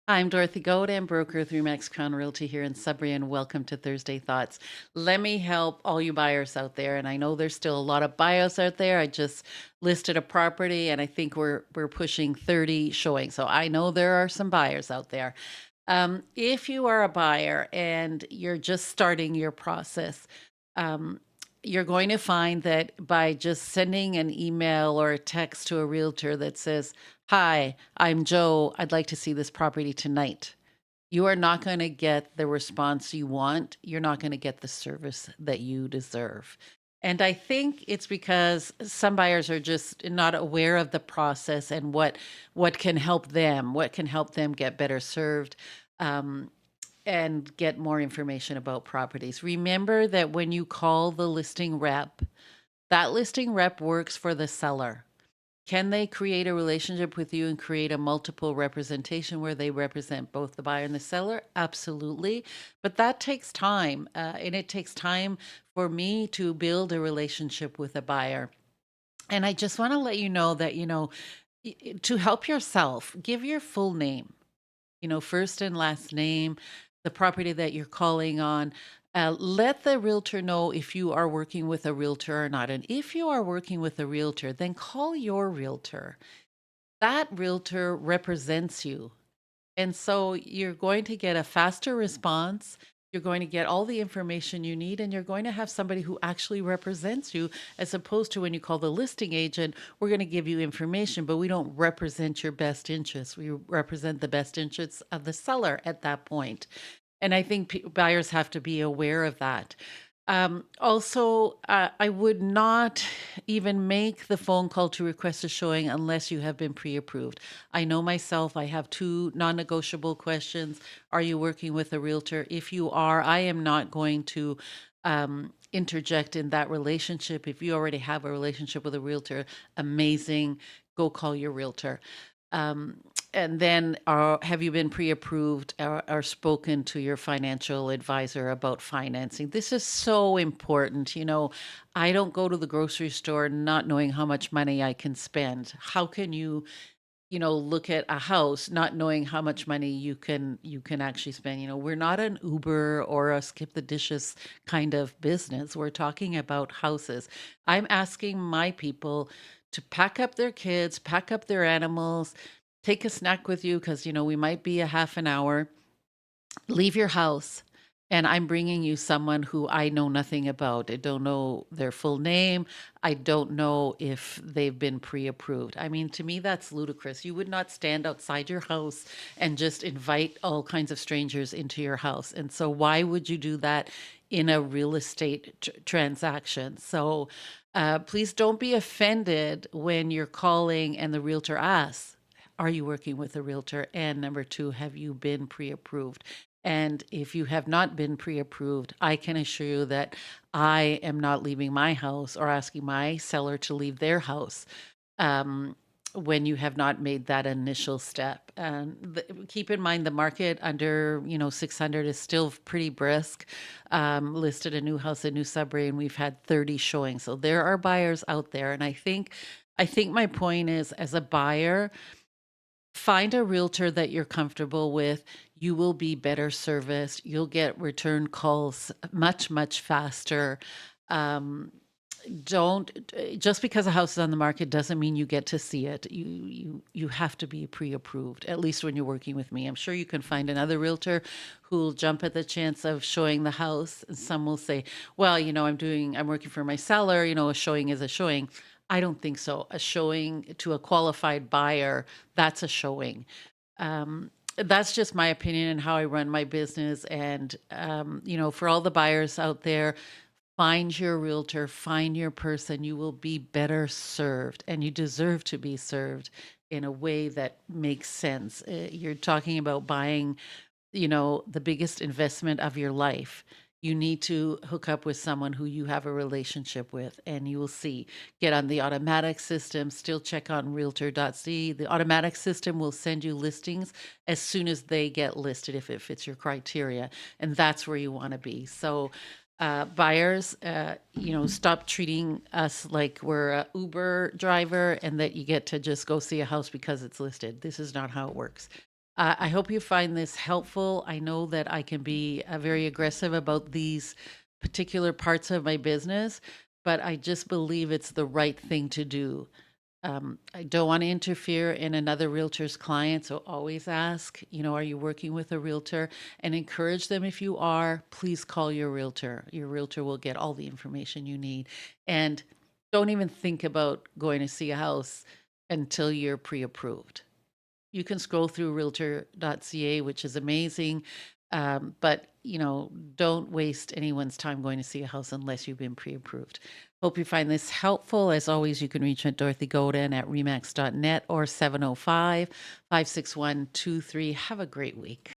I'm Dorothy Godin, broker through Max Crown Realty here in Sudbury, and welcome to Thursday Thoughts. Let me help all you buyers out there, and I know there's still a lot of buyers out there. I just listed a property, and I think we're pushing 30 showing. So I know there are some buyers out there. If you are a buyer and you're just starting your process, um, you're going to find that by just sending an email or a text to a realtor that says, "Hi, I'm Joe. I'd like to see this property tonight." You are not going to get the response you want. You're not going to get the service that you deserve. And I think it's because some buyers are just not aware of the process and what can help them get better served. Um, and get more information about properties. Remember that when you call the listing rep, that listing rep works for the seller. Can they create a relationship with you and create a multiple representation where they represent both the buyer and the seller? Absolutely. But that takes time. And it takes time for me to build a relationship with a buyer. And I just want to let you know that, to help yourself, give your full name, first and last name, the property that you're calling on. Let the realtor know if you are working with a realtor or not. And if you are working with a realtor, then call your realtor. That realtor represents you. And so you're going to get a faster response. You're going to get all the information you need, and you're going to have somebody who actually represents you, as opposed to when you call the listing agent, we're going to give you information, but we don't represent your best interests. We represent the best interests of the seller at that point. And I think buyers have to be aware of that. Also, I would not even make the phone call to request a showing unless you have been pre-approved. I know myself, I have two non-negotiable questions. Are you working with a realtor? If you are, I am not going to interject in that relationship. If you already have a relationship with a realtor, amazing. Go call your realtor. Um, and then have you been pre-approved or spoken to your financial advisor about financing? This is so important. I don't go to the grocery store not knowing how much money I can spend. How can you look at a house not knowing how much money you can actually spend? We're not an Uber or a skip the dishes kind of business. We're talking about houses. I'm asking my people to pack up their kids, pack up their animals, take a snack with you because we might be a half an hour, leave your house, and I'm bringing you someone who I know nothing about. I don't know their full name. I don't know if they've been pre-approved. I mean, to me, that's ludicrous. You would not stand outside your house and just invite all kinds of strangers into your house. And so why would you do that in a real estate transaction? So please don't be offended when you're calling and the realtor asks, are you working with a realtor? And number two, have you been pre-approved? And if you have not been pre-approved, I can assure you that I am not leaving my house or asking my seller to leave their house when you have not made that initial step. And keep in mind the market under 600 is still pretty brisk. Listed a new house in New Sudbury, and we've had 30 showings. So there are buyers out there, and I think my point is, as a buyer, find a realtor that you're comfortable with. You will be better serviced. You'll get return calls much, much faster. Um, don't Just because a house is on the market doesn't mean you get to see it. You have to be pre-approved, at least when you're working with me. I'm sure you can find another realtor who'll jump at the chance of showing the house. And some will say, well, I'm working for my seller, a showing is a showing. I don't think so. A showing to a qualified buyer, that's a showing. That's just my opinion and how I run my business. And, for all the buyers out there, find your realtor, find your person. You will be better served, and you deserve to be served in a way that makes sense. You're talking about buying, the biggest investment of your life. You need to hook up with someone who you have a relationship with, and you will see. Get on the automatic system, still check on realtor.c. The automatic system will send you listings as soon as they get listed if it fits your criteria, and that's where you want to be. So, buyers, stop treating us like we're a Uber driver and that you get to just go see a house because it's listed. This is not how it works. I hope you find this helpful. I know that I can be very aggressive about these particular parts of my business, but I just believe it's the right thing to do. I don't want to interfere in another realtor's client, so always ask, are you working with a realtor? And encourage them if you are, please call your realtor. Your realtor will get all the information you need. And don't even think about going to see a house until you're pre-approved. You can scroll through realtor.ca, which is amazing. But don't waste anyone's time going to see a house unless you've been pre-approved. Hope you find this helpful. As always, you can reach me at Dorothy Godin at remax.net or 705-561-23. Have a great week.